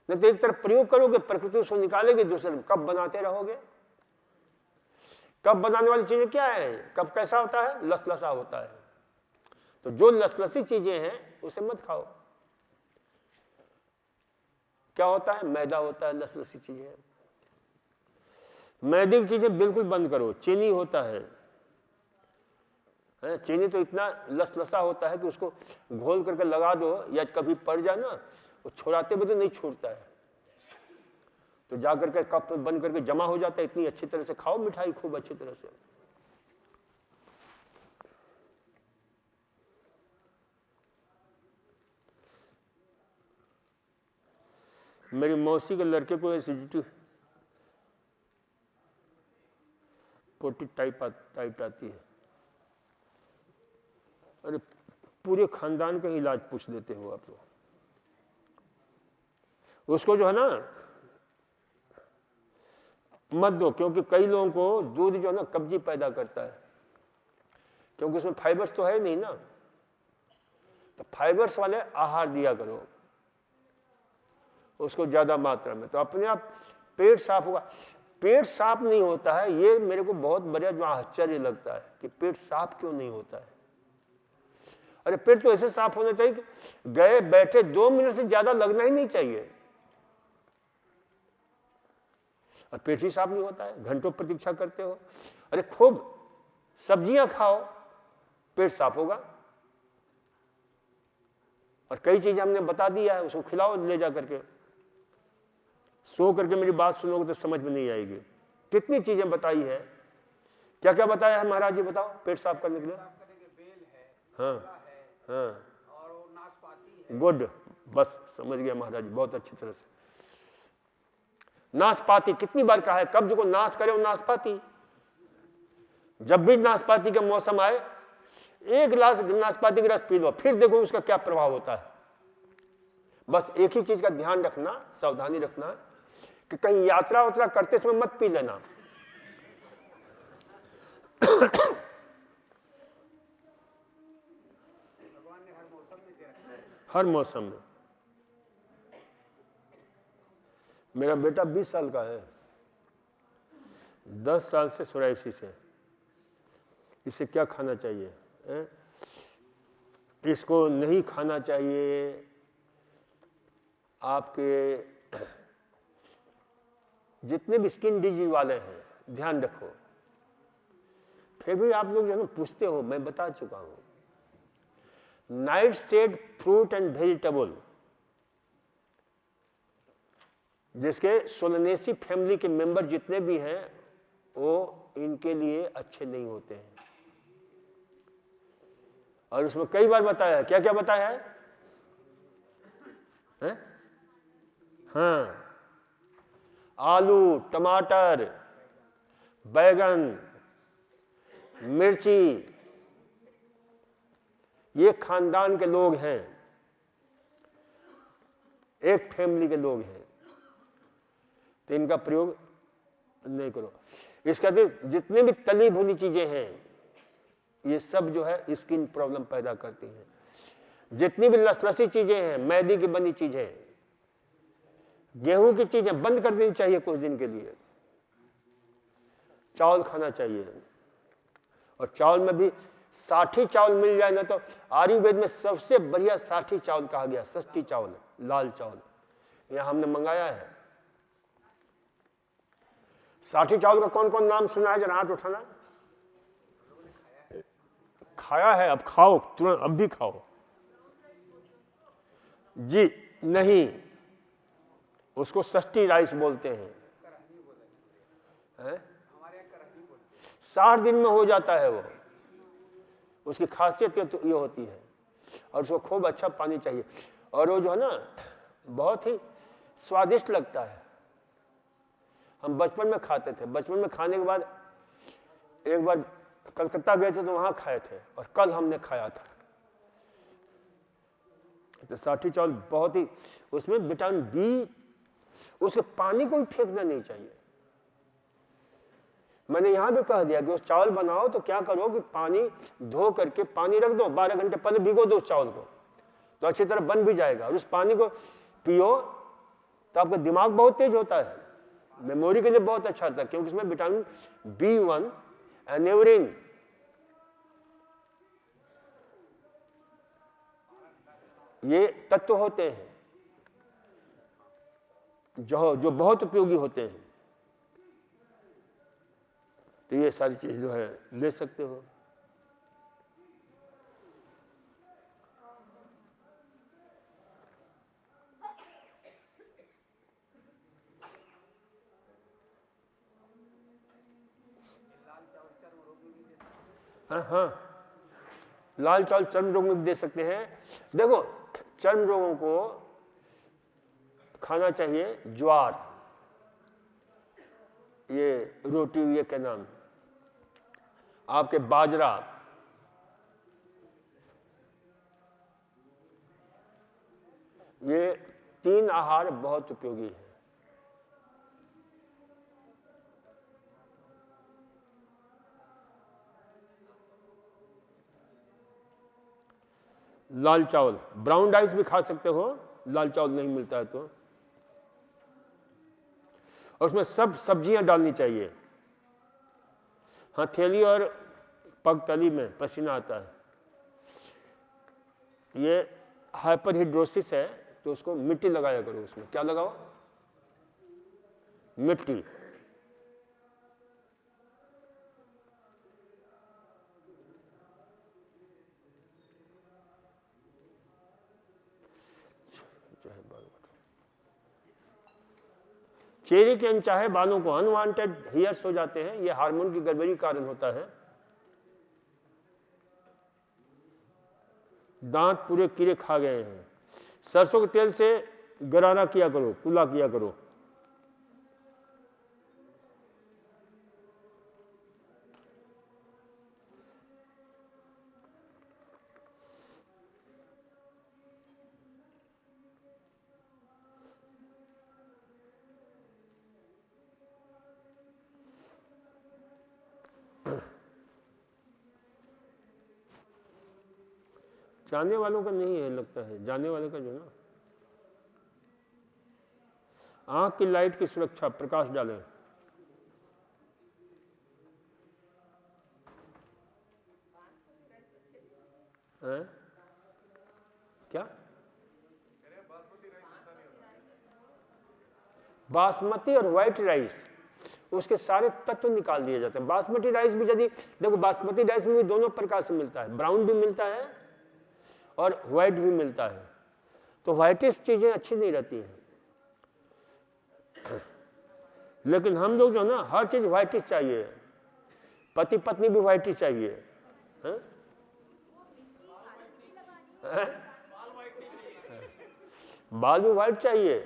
नहीं तो एक तरफ प्रयोग करोगे, प्रकृति उसको निकालेगी, दूसरे तरफ कप बनाते रहोगे। कप बनाने वाली चीजें क्या है? कप कैसा होता है? लसलसा होता है। तो जो लसलसी चीजें हैं उसे मत खाओ। क्या होता है? मैदा होता है, लसलसी चीजें। मैदे की चीजें बिल्कुल बंद करो। चीनी होता है, चीनी तो इतना लसलसा होता है कि उसको घोल करके लगा दो, या कभी पड़ जाए ना, वो छोड़ाते हुए तो नहीं छूटता है, तो जाकर के कप में बन करके जमा हो जाता है। इतनी अच्छी तरह से खाओ मिठाई, खूब अच्छी तरह से। मेरी मौसी के लड़के को एसिडिटी पोटी टाइप आती है। अरे पूरे खानदान का इलाज पूछ देते हो आप लोग। उसको जो है ना मत दो, क्योंकि कई लोगों को दूध जो है ना कब्जी पैदा करता है, क्योंकि उसमें फाइबर्स तो है नहीं ना। तो फाइबर्स वाले आहार दिया करो उसको ज्यादा मात्रा में, तो अपने आप पेट साफ होगा। पेट साफ नहीं होता है, ये मेरे को बहुत बढ़िया जो आश्चर्य लगता है कि पेट साफ क्यों नहीं होता है। अरे पेट तो ऐसे साफ होना चाहिए कि गए बैठे 2 मिनट से ज्यादा लगना ही नहीं चाहिए, और पेट ही साफ नहीं होता है, घंटों प्रतीक्षा करते हो। अरे खूब सब्जियां खाओ, पेट साफ होगा। और कई चीजें हमने बता दिया है, उसको खिलाओ ले जा करके। सो करके मेरी बात सुनोगे तो समझ में नहीं आएगी। कितनी चीजें बताई है, क्या क्या बताया है महाराज जी, बताओ पेट साफ करने के लिए। बेल है, हाँ हाँ, और वो नाशपाती है। गुड, बस समझ गया महाराज जी बहुत अच्छी तरह से। नाशपाती कितनी बार कहा है, कब्ज को नाश करे वो नाशपाती। जब भी नाशपाती का मौसम आए 1 गिलास नाशपाती का रस पी लो, फिर देखो उसका क्या प्रभाव होता है। बस एक ही चीज का ध्यान रखना, सावधानी रखना कि कहीं यात्रा वात्रा करते समय मत पी लेना। भगवान ने हर मौसम में दे रखा है। हर मौसम में। मेरा बेटा 20 साल का है, 10 साल से सोराइसिस है। इसे क्या खाना चाहिए? इसको नहीं खाना चाहिए। आपके जितने भी स्किन डिजीज वाले हैं ध्यान रखो। फिर भी आप लोग जो है ना पूछते हो, मैं बता चुका हूं। Nightshade fruit and vegetable, जिसके सोलनेसी फैमिली के मेंबर जितने भी हैं वो इनके लिए अच्छे नहीं होते हैं। और उसमें कई बार बताया, क्या क्या बताया है? हाँ, आलू, टमाटर, बैगन, मिर्ची, ये खानदान के लोग हैं, एक फैमिली के लोग हैं, तो इनका प्रयोग नहीं करो। इसका जितने भी तली भुनी चीजें हैं ये सब जो है स्किन प्रॉब्लम पैदा करती हैं। जितनी भी लसलसी चीजें हैं, मैदे की बनी चीजें, गेहूं की चीजें बंद कर देनी चाहिए कुछ दिन के लिए। चावल खाना चाहिए, और चावल में भी साठी चावल मिल जाए ना, तो आयुर्वेद में सबसे बढ़िया साठी चावल कहा गया, षष्ठी चावल, लाल चावल। यहां हमने मंगाया है। साठी चावल का कौन कौन नाम सुना है? जरा हाथ उठाना। खाया है? अब खाओ तुरंत, अब भी खाओ जी। नहीं, उसको षष्ठी राइस बोलते हैं। 60 दिन में हो जाता है वो। उसकी खासियत तो ये होती है, और उसको खूब अच्छा पानी चाहिए, और वो जो है ना बहुत ही स्वादिष्ट लगता है। हम बचपन में खाते थे, बचपन में खाने के बाद एक बार कलकत्ता गए थे तो वहां खाए थे, और कल हमने खाया था। तो साठी चावल बहुत ही, उसमें विटामिन बी, उसके पानी को भी फेंकना नहीं चाहिए। मैंने यहां भी कह दिया कि उस चावल बनाओ तो क्या करो कि पानी धो करके पानी रख दो, 12 घंटे पहले भिगो दो उस चावल को, तो अच्छी तरह बन भी जाएगा। और उस पानी को पियो तो आपका दिमाग बहुत तेज होता है, मेमोरी के लिए बहुत अच्छा रहता है, क्योंकि इसमें विटामिन B1 एनेवरिन, ये तत्व होते हैं जो बहुत उपयोगी होते हैं। तो ये सारी चीज जो है ले सकते हो। हाँ, लाल चावल चर्म रोग में भी दे सकते हैं। देखो, चर्म रोगों को खाना चाहिए ज्वार, ये रोटी, ये क्या नाम, आपके बाजरा, ये 3 आहार बहुत उपयोगी है। लाल चावल, ब्राउन राइस भी खा सकते हो, लाल चावल नहीं मिलता है तो। और उसमें सब सब्जियां डालनी चाहिए। हथेली और पगतली में पसीना आता है, ये हाइपरहिड्रोसिस है, तो उसको मिट्टी लगाया करो। उसमें क्या लगाओ? मिट्टी। चेहरे के अनचाहे बालों को, अनवांटेड हेयर्स हो जाते हैं, ये हार्मोन की गड़बड़ी के कारण होता है। दांत पूरे कीड़े खा गए हैं, सरसों के तेल से गरारा किया करो, कुल्ला किया करो। जाने वालों का नहीं है लगता है, जाने वाले का जो ना, आंख की लाइट की सुरक्षा, प्रकाश डालें। है? क्या? बासमती और व्हाइट राइस, उसके सारे तत्व निकाल दिए जाते हैं। बासमती राइस भी यदि देखो, बासमती राइस में भी दोनों प्रकार से मिलता है, ब्राउन भी मिलता है और व्हाइट भी मिलता है। तो व्हाइटिश चीजें अच्छी नहीं रहती हैं, लेकिन हम लोग जो ना हर चीज व्हाइटिश चाहिए, पति पत्नी भी व्हाइटिश चाहिए। है? बाल भी व्हाइट चाहिए,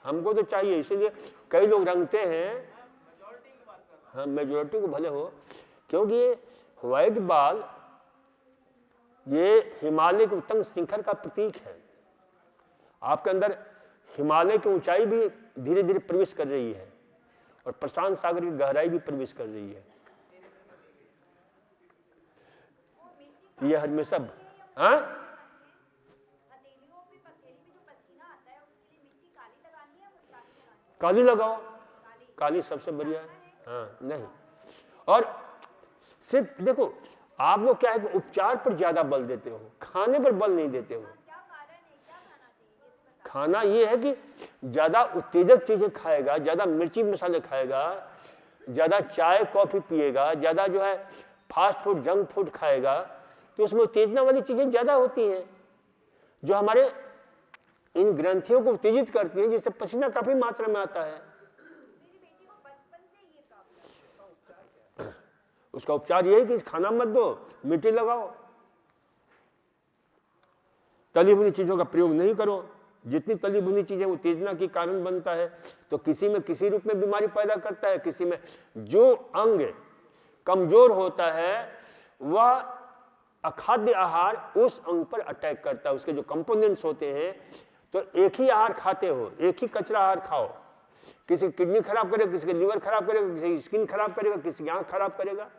हमको तो चाहिए, इसीलिए कई लोग रंगते हैं। हाँ, मेजोरिटी को भले हो, क्योंकि ये व्हाइट बाल ये हिमालय के उत्तम शिखर का प्रतीक है। आपके अंदर हिमालय की ऊंचाई भी धीरे धीरे प्रवेश कर रही है और प्रशांत सागर की गहराई भी प्रवेश कर रही है। तो ये हमेशा काली लगाओ, काली सबसे बढ़िया है। हाँ, नहीं, और सिर्फ देखो, आप लोग क्या है कि उपचार पर ज्यादा बल देते हो, खाने पर बल नहीं देते हो। खाना ये है कि ज्यादा उत्तेजक चीजें खाएगा, ज्यादा मिर्ची मसाले खाएगा, ज्यादा चाय कॉफी पिएगा, ज्यादा जो है फास्ट फूड जंक फूड खाएगा, तो उसमें उत्तेजना वाली चीजें ज्यादा होती हैं, जो हमारे इन ग्रंथियों को उत्तेजित करती हैं, जिससे पसीना काफी मात्रा में आता है। उसका उपचार यही कि खाना मत दो, मिट्टी लगाओ, तली भुनी चीजों का प्रयोग नहीं करो। जितनी तली भुनी चीजें उत्तेजना के कारण बनता है, तो किसी में किसी रूप में बीमारी पैदा करता है, किसी में जो अंग कमजोर होता है वह अखाद्य आहार उस अंग पर अटैक करता है। उसके जो कंपोनेंट्स होते हैं, तो एक ही आहार खाते हो, एक ही कचरा आहार खाओ, किसी की किडनी खराब करेगा, किसी की लीवर खराब करेगा, किसी की स्किन खराब करेगा, किसी की आंख खराब करेगा।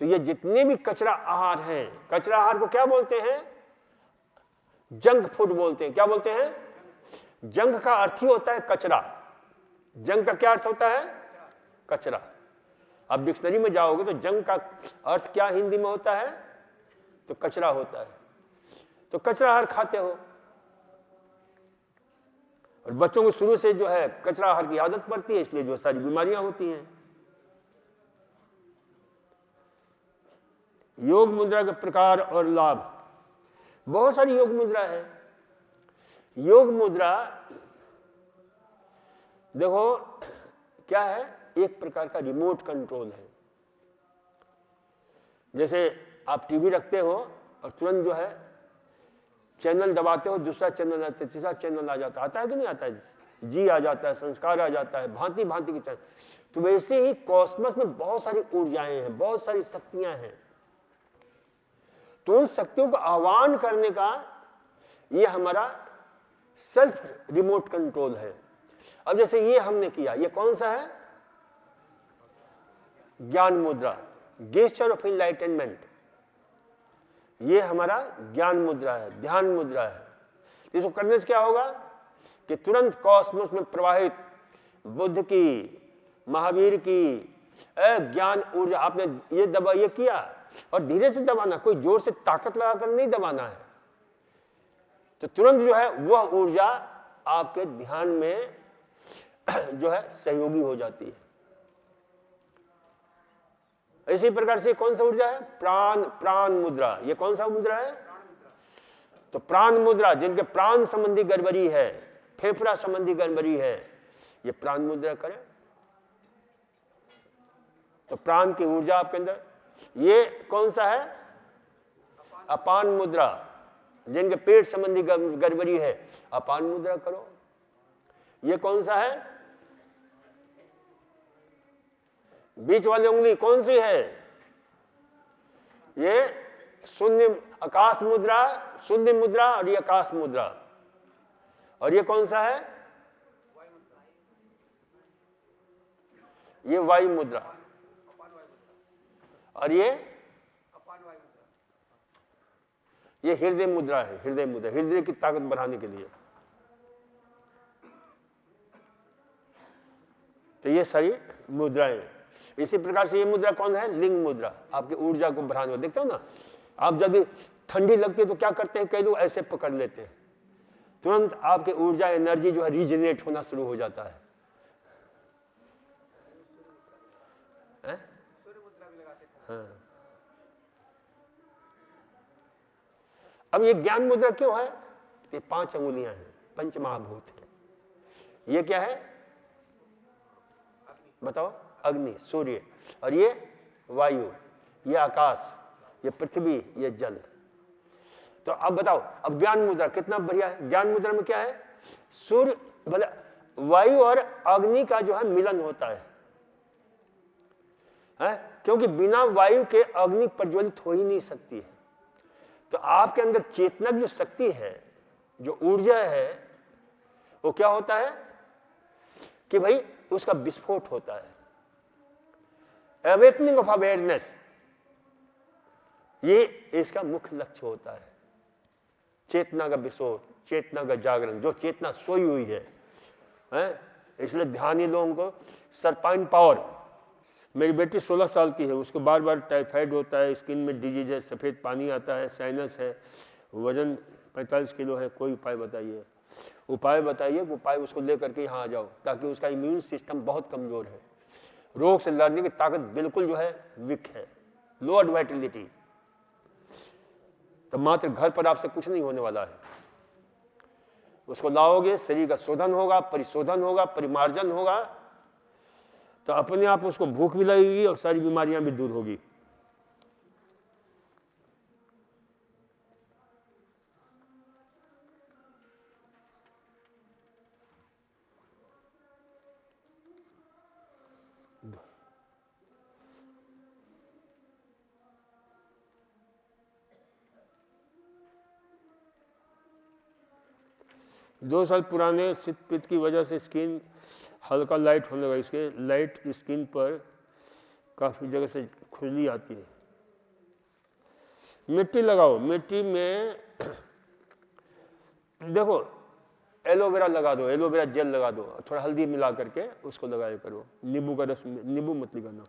तो ये जितने भी कचरा आहार हैं, कचरा आहार को क्या बोलते हैं? जंक फूड बोलते हैं। क्या बोलते हैं? जंग का अर्थ ही होता है कचरा। जंग का क्या अर्थ होता है? कचरा। आप डिक्शनरी में जाओगे तो जंग का अर्थ क्या हिंदी में होता है? तो कचरा होता है। तो कचरा आहार खाते हो, और बच्चों को शुरू से जो है कचरा आहार की आदत पड़ती है, इसलिए जो सारी बीमारियां होती हैं। योग मुद्रा के प्रकार और लाभ, बहुत सारी योग मुद्रा है। योग मुद्रा देखो क्या है, एक प्रकार का रिमोट कंट्रोल है। जैसे आप टीवी रखते हो और तुरंत जो है चैनल दबाते हो, दूसरा चैनल आता है, तीसरा चैनल आ जाता है, आता है कि नहीं आता है? जी आ जाता है, संस्कार आ जाता है, भांति भांति की चैनल। तो वैसे ही कॉस्मस में बहुत सारी ऊर्जाएं हैं, बहुत सारी शक्तियां हैं। तो उन शक्तियों को आह्वान करने का ये हमारा सेल्फ रिमोट कंट्रोल है। अब जैसे ये हमने किया, ये कौन सा है? ज्ञान मुद्रा, गेस्चर ऑफ इनलाइटनमेंट। ये हमारा ज्ञान मुद्रा है, ध्यान मुद्रा है। इसको करने से क्या होगा कि तुरंत कॉस्मोस में प्रवाहित बुद्ध की, महावीर की ज्ञान ऊर्जा, आपने ये दबा, ये किया, और धीरे से दबाना, कोई जोर से ताकत लगाकर नहीं दबाना है। तो तुरंत जो है वह ऊर्जा आपके ध्यान में जो है सहयोगी हो जाती है। इसी प्रकार से कौन सा ऊर्जा है? प्राण मुद्रा। ये कौन सा मुद्रा है? तो प्राण मुद्रा, जिनके प्राण संबंधी गड़बड़ी है, फेफड़ा संबंधी गड़बड़ी है, ये प्राण मुद्रा करें तो प्राण की ऊर्जा आपके अंदर। ये कौन सा है? अपान मुद्रा, जिनके पेट संबंधी गड़बड़ी है, अपान मुद्रा करो। ये कौन सा है? बीच वाली उंगली कौन सी है? ये शून्य आकाश मुद्रा, शून्य मुद्रा, और ये आकाश मुद्रा। और ये कौन सा है? ये वायु मुद्रा। और ये हृदय मुद्रा है। हृदय मुद्रा, हृदय की ताकत बढ़ाने के लिए। तो ये सारी मुद्राएं। इसी प्रकार से ये मुद्रा कौन है? लिंग मुद्रा, आपकी ऊर्जा को बढ़ाने वाली। देखते हो ना, आप यदि ठंडी लगती है तो क्या करते हैं, कई लोग ऐसे पकड़ लेते हैं, तुरंत आपकी ऊर्जा, एनर्जी जो है रीजनरेट होना शुरू हो जाता है। हाँ। अब ये ज्ञान मुद्रा क्यों है? ये 5 अंगुलियां हैं, पंच महाभूत हैं। ये क्या है बताओ? अग्नि, सूर्य, और ये वायु, ये आकाश, ये पृथ्वी, ये जल। तो अब बताओ, अब ज्ञान मुद्रा कितना बढ़िया है। ज्ञान मुद्रा में क्या है? सूर्य, वायु और अग्नि का जो है मिलन होता है, क्योंकि बिना वायु के अग्नि प्रज्वलित हो ही नहीं सकती है। तो आपके अंदर चेतनक जो शक्ति है, जो ऊर्जा है, वो क्या होता है कि भाई उसका विस्फोट होता है। अवेकनिंग ऑफ अवेयरनेस, ये इसका मुख्य लक्ष्य होता है। चेतना का विस्फोट, चेतना का जागरण, जो चेतना सोई हुई है। इसलिए ध्यानी लोगों को सर्पाइन पावर। मेरी बेटी 16 साल की है, उसको बार बार टाइफाइड होता है, स्किन में डिजीज है, सफेद पानी आता है, साइनस है, वजन 45 किलो है। कोई उपाय बताइए, उपाय बताइए। उपाय उसको लेकर के यहाँ आ जाओ, ताकि उसका इम्यून सिस्टम बहुत कमजोर है, रोग से लड़ने की ताकत बिल्कुल जो है वीक है, लोअर वाइटलिटी। तो मात्र घर पर आपसे कुछ नहीं होने वाला है। उसको लाओगे, शरीर का शोधन होगा, परिशोधन होगा, परिमार्जन होगा, तो अपने आप उसको भूख भी लगेगी और सारी बीमारियां भी दूर होगी। दो साल पुराने शीत पित्त की वजह से स्किन हल्का लाइट होने लगा। इसके लाइट स्किन पर काफी जगह से खुजली आती है। मिट्टी लगाओ। मिट्टी में देखो एलोवेरा लगा दो, एलोवेरा जेल लगा दो, थोड़ा हल्दी मिला करके उसको लगाया करो, नींबू का रस, नींबू मत लगाना।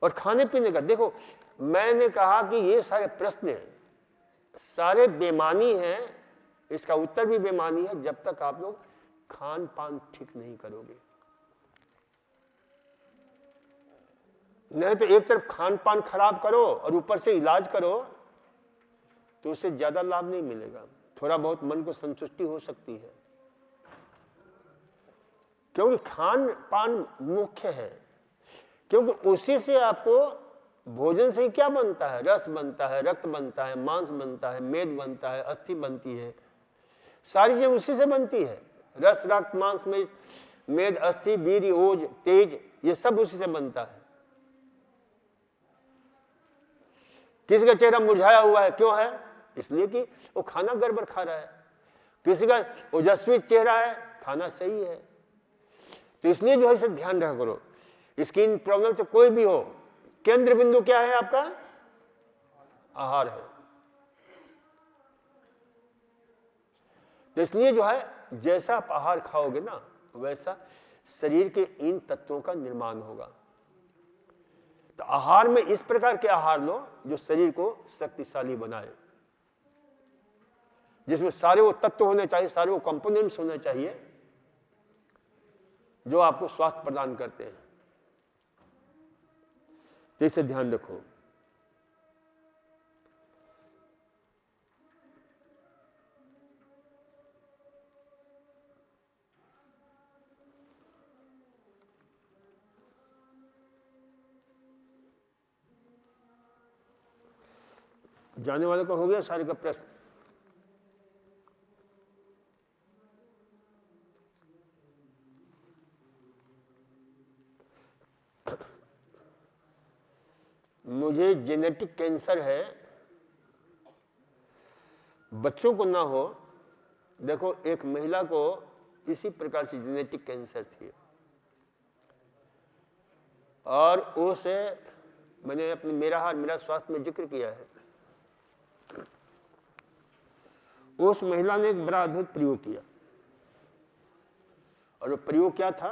और खाने पीने का देखो, मैंने कहा कि ये सारे प्रश्न हैं, सारे बेमानी हैं, इसका उत्तर भी बेमानी है जब तक आप लोग खान पान ठीक नहीं करोगे। नहीं तो एक तरफ खान पान खराब करो और ऊपर से इलाज करो तो उससे ज्यादा लाभ नहीं मिलेगा। थोड़ा बहुत मन को संतुष्टि हो सकती है, क्योंकि खान पान मुख्य है, क्योंकि उसी से आपको भोजन से क्या बनता है, रस बनता है, रक्त बनता है, मांस बनता है, मेद बनता है, अस्थि बनती है, सारी चीजें उसी से बनती है। रस, रक्त, मांस, मेद, अस्थि, वीर्य, ओज, तेज, ये सब उसी से बनता है। किसी का चेहरा मुरझाया हुआ है, क्यों है? इसलिए कि वो खाना गड़बड़ खा रहा है। किसी का ओजस्वी चेहरा है, खाना सही है। तो इसलिए जो है इसे ध्यान रखा करो। स्किन प्रॉब्लम से कोई भी हो, केंद्र बिंदु क्या है आपका? आहार है। तो इसलिए जो है जैसा आप आहार खाओगे ना, वैसा शरीर के इन तत्वों का निर्माण होगा। तो आहार में इस प्रकार के आहार लो जो शरीर को शक्तिशाली बनाए, जिसमें सारे वो तत्व होने चाहिए, सारे वो कंपोनेंट्स होने चाहिए जो आपको स्वास्थ्य प्रदान करते हैं। तो इसे ध्यान रखो। जाने वाले का हो गया सारे का प्रश्न? मुझे जेनेटिक कैंसर है, बच्चों को ना हो। देखो, एक महिला को इसी प्रकार से जेनेटिक कैंसर थी और उसे मैंने अपने मेरा स्वास्थ्य में जिक्र किया है। उस महिला ने एक बड़ा अद्भुत प्रयोग किया, और वो प्रयोग क्या था?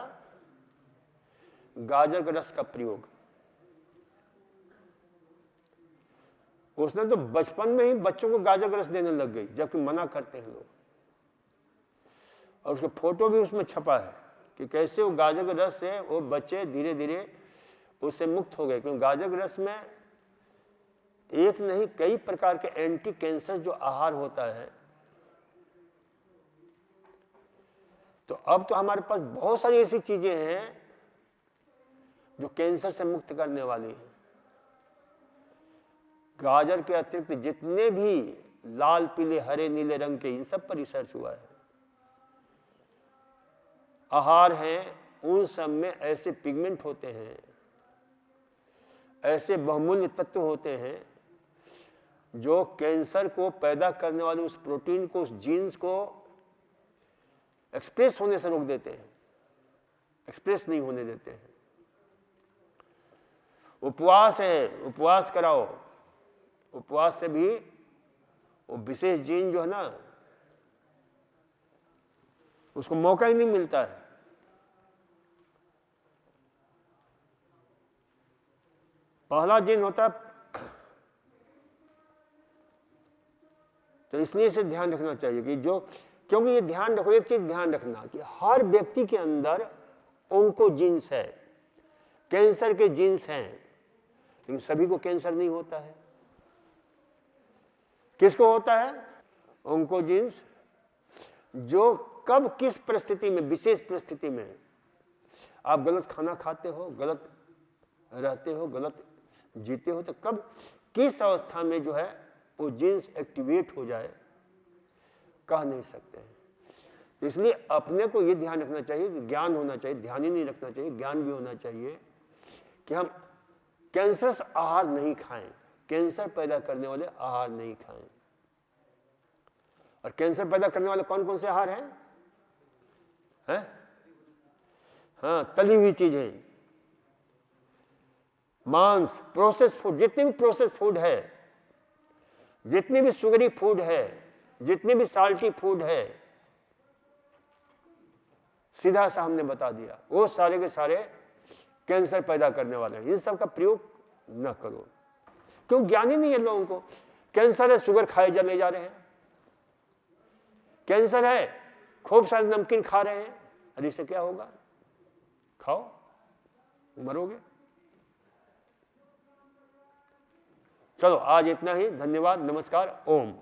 गाजर के रस का प्रयोग। उसने तो बचपन में ही बच्चों को गाजर का रस देने लग गई, जबकि मना करते हैं लोग। और उसका फोटो भी उसमें छपा है कि कैसे वो गाजर के रस से वो बच्चे धीरे धीरे उससे मुक्त हो गए, क्योंकि गाजर के रस में एक नहीं कई प्रकार के एंटी कैंसर जो आहार होता है। तो अब तो हमारे पास बहुत सारी ऐसी चीजें हैं जो कैंसर से मुक्त करने वाली हैं। गाजर के अतिरिक्त जितने भी लाल, पीले, हरे, नीले रंग के, इन सब पर रिसर्च हुआ है। आहार हैं, उन सब में ऐसे पिगमेंट होते हैं, ऐसे बहुमूल्य तत्व होते हैं जो कैंसर को पैदा करने वाले उस प्रोटीन को, उस जीन्स को एक्सप्रेस होने से रोक देते हैं, एक्सप्रेस नहीं होने देते हैं। उपवास है, उपवास कराओ। उपवास से भी वो विशेष जीन जो है ना, उसको मौका ही नहीं मिलता है। पहला जीन होता है। तो इसलिए इसे ध्यान रखना चाहिए कि क्योंकि ये ध्यान रखो, एक चीज ध्यान रखना कि हर व्यक्ति के अंदर ओंको जीन्स है, कैंसर के जीन्स हैं, लेकिन सभी को कैंसर नहीं होता है। किसको होता है? ओंको जीन्स जो कब किस परिस्थिति में, विशेष परिस्थिति में आप गलत खाना खाते हो, गलत रहते हो, गलत जीते हो, तो कब किस अवस्था में जो है वो जीन्स एक्टिवेट हो जाए कह नहीं सकते हैं। तो इसलिए अपने को ये ध्यान रखना चाहिए कि ज्ञान होना चाहिए, ध्यान ही नहीं रखना चाहिए, ज्ञान भी होना चाहिए कि हम कैंसरस आहार नहीं खाएं, कैंसर पैदा करने वाले आहार नहीं खाएं। और कैंसर पैदा करने वाले कौन कौन से आहार हैं? हाँ, तली हुई चीजें, मांस, प्रोसेस फूड, जितने भी प्रोसेस फूड है, जितने भी शुगरी फूड है, जितने भी साल्टी फूड है, सीधा सा हमने बता दिया, वो सारे के सारे कैंसर पैदा करने वाले हैं। इन सब का प्रयोग न करो, क्यों? ज्ञान ही नहीं है लोगों को। कैंसर है, शुगर खाए चले जा रहे हैं। कैंसर है, खूब सारे नमकीन खा रहे हैं। अरे इससे क्या होगा? खाओ, मरोगे। चलो आज इतना ही। धन्यवाद, नमस्कार, ओम।